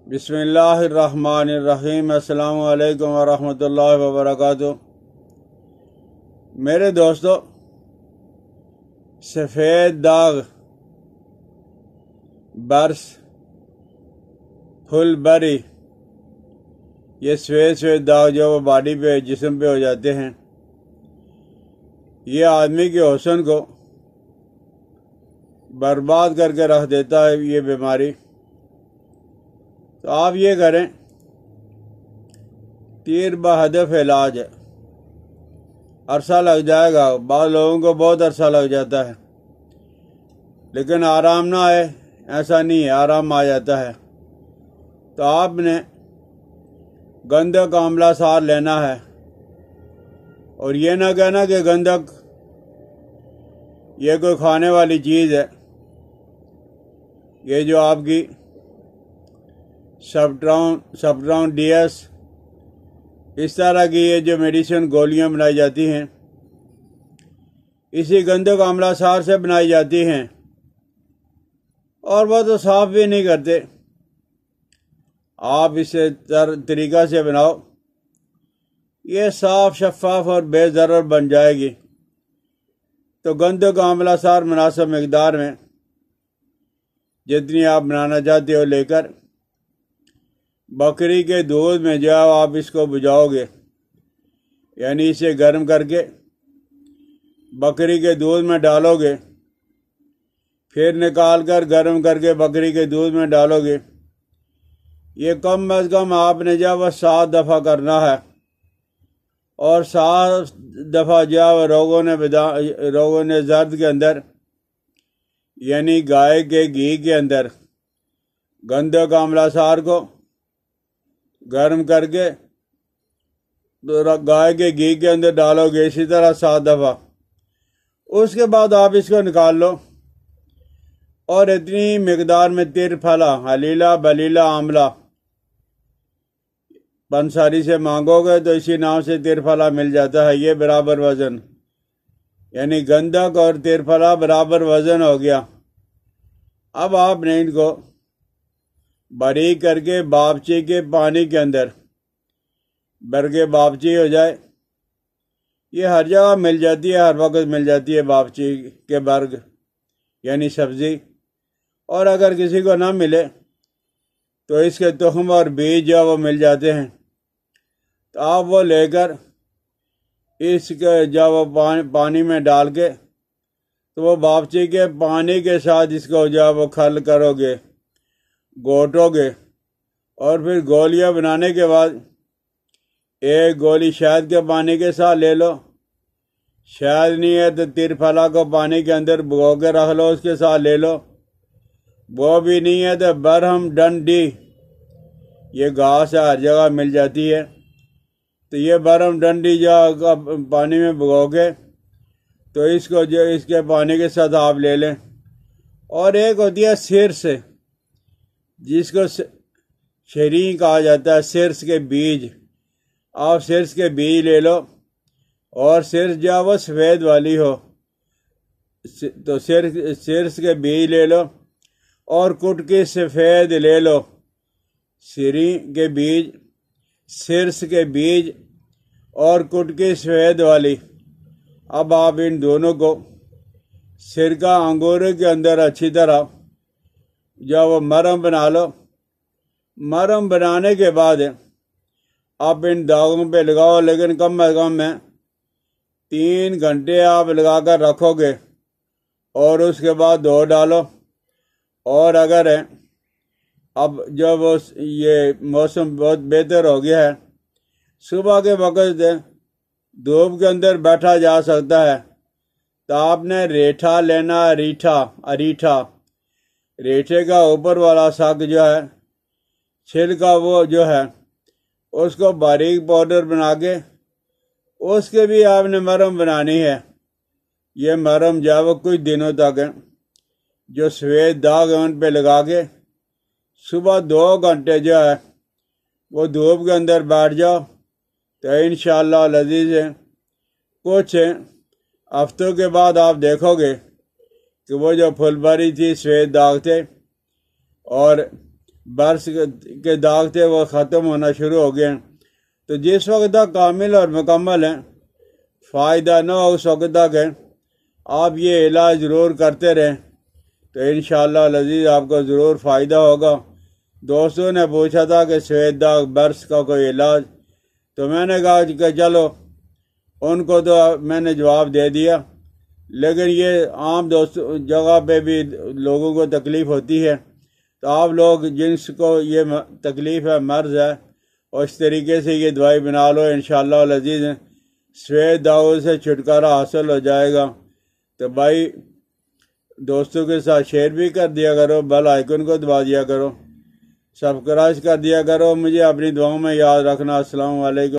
بسم اللہ الرحمن الرحیم۔ السلام علیکم ورحمۃ اللہ وبرکاتہ۔ میرے دوستو، سفید داغ، برس، پھل بری، یہ سفید داغ جو وہ باڈی پہ، جسم پہ ہو جاتے ہیں، یہ آدمی کے حسن کو برباد کر کے رکھ دیتا ہے یہ بیماری۔ تو آپ یہ کریں، تیر بہدف علاج ہے، عرصہ لگ جائے گا، بعض لوگوں کو بہت عرصہ لگ جاتا ہے، لیکن آرام نہ آئے ایسا نہیں ہے، آرام آ جاتا ہے۔ تو آپ نے گندک آملہ سار لینا ہے، اور یہ نہ کہنا کہ گندک یہ کوئی کھانے والی چیز ہے، یہ جو آپ کی سپٹرون ڈی ایس، اس طرح کی یہ جو میڈیسن گولیاں بنائی جاتی ہیں، اسی گندک آملہ سار سے بنائی جاتی ہیں، اور وہ تو صاف بھی نہیں کرتے۔ آپ اسے طریقہ سے بناؤ، یہ صاف، شفاف اور بے ضرر بن جائے گی۔ تو گندک آملہ سار مناسب مقدار میں، جتنی آپ بنانا چاہتے ہو، لے کر بکری کے دودھ میں جاؤ، آپ اس کو بجھاؤ گے، یعنی اسے گرم کر کے بکری کے دودھ میں ڈالو گے، پھر نکال کر گرم کر کے بکری کے دودھ میں ڈالو گے۔ یہ کم از کم آپ نے جو وہ 7 دفعہ کرنا ہے، اور 7 دفعہ جو روغن نے زرد کے اندر، یعنی گائے کے گھی کے اندر گندک آملہ سار کو گرم کر کے گائے کے گھی کے اندر ڈالو گے، اسی طرح 7 دفعہ۔ اس کے بعد آپ اس کو نکال لو، اور اتنی مقدار میں ترفلا، حلیلہ، بلیلہ، آملہ پنساری سے مانگو گے تو اسی نام سے ترفلا مل جاتا ہے، یہ برابر وزن، یعنی گندک اور ترفلا برابر وزن ہو گیا۔ اب آپ نے ان کو باریک کر کے بابچی کے پانی کے اندر، برگے بابچی ہو جائے، یہ ہر جگہ مل جاتی ہے، ہر وقت مل جاتی ہے بابچی کے برگ، یعنی سبزی، اور اگر کسی کو نہ ملے تو اس کے تخم اور بیج جو وہ مل جاتے ہیں، تو آپ وہ لے کر اس کے جب وہ پانی میں ڈال کے، تو وہ بابچی کے پانی کے ساتھ اس کو جب وہ کھل کرو گے، گھوٹو گے، اور پھر گولیاں بنانے کے بعد ایک گولی شہد کے پانی کے ساتھ لے لو، شہد نہیں ہے تو ترفلا کو پانی کے اندر بھگو کے رکھ لو، اس کے ساتھ لے لو، وہ بھی نہیں ہے تو برہم ڈنڈی، یہ گھاس ہر جگہ مل جاتی ہے، تو یہ برہم ڈنڈی جو پانی میں بھگو کے، تو اس کو جو اس کے پانی کے ساتھ آپ لے لیں۔ اور ایک ہوتی ہے سرس، جس کو شریں کہا جاتا ہے، سرس کے بیج، آپ سرس کے بیج لے لو، اور سرس جو وہ سفید والی ہو تو سرس کے بیج لے لو، اور کٹکی سفید لے لو، شریں کے بیج، سرس کے بیج اور کٹکی سفید والی۔ اب آپ ان دونوں کو سرکہ انگور کے اندر اچھی طرح جو وہ مرہم بنا لو۔ مرہم بنانے کے بعد آپ ان داغوں پہ لگاؤ، لیکن کم از کم میں 3 گھنٹے آپ لگا کر رکھو گے، اور اس کے بعد دھو ڈالو۔ اور اگر اب جب یہ موسم بہت بہتر ہو گیا ہے، صبح کے وقت دھوپ کے اندر بیٹھا جا سکتا ہے، تو آپ نے ریٹھا لینا، اریٹھا، ریٹھے کا اوپر والا ساگ جو ہے، چھلکا وہ جو ہے، اس کو باریک پاؤڈر بنا کے اس کے بھی آپ نے مرہم بنانی ہے۔ یہ مرہم جو ہے وہ کچھ دنوں تک جو سفید داغ ہے ان پہ لگا کے صبح 2 گھنٹے جو ہے وہ دھوپ کے اندر بیٹھ جاؤ، تو انشاءاللہ العزیز کچھ ہفتوں کے بعد آپ دیکھو گے کہ وہ جو پھل بری تھی، سفید داغ تھے، اور برس کے داغ تھے وہ ختم ہونا شروع ہو گئے ہیں۔ تو جس وقت تک کامل اور مکمل ہیں، فائدہ نہ ہو اس وقت تک ہے، آپ یہ علاج ضرور کرتے رہیں تو انشاءاللہ العزیز آپ کو ضرور فائدہ ہوگا۔ دوستوں نے پوچھا تھا کہ سفید داغ برس کا کوئی علاج، تو میں نے کہا کہ چلو ان کو تو میں نے جواب دے دیا، لیکن یہ عام جگہ پہ بھی لوگوں کو تکلیف ہوتی ہے، تو آپ لوگ جن کو یہ تکلیف ہے، مرض ہے، اور اس طریقے سے یہ دوائی بنا لو، انشاءاللہ العزیز سفید داغوں سے چھٹکارا حاصل ہو جائے گا۔ تو بھائی دوستوں کے ساتھ شیئر بھی کر دیا کرو، بیل آئیکن کو دبا دیا کرو، سبسکرائب کر دیا کرو، مجھے اپنی دعاؤں میں یاد رکھنا۔ السلام علیکم۔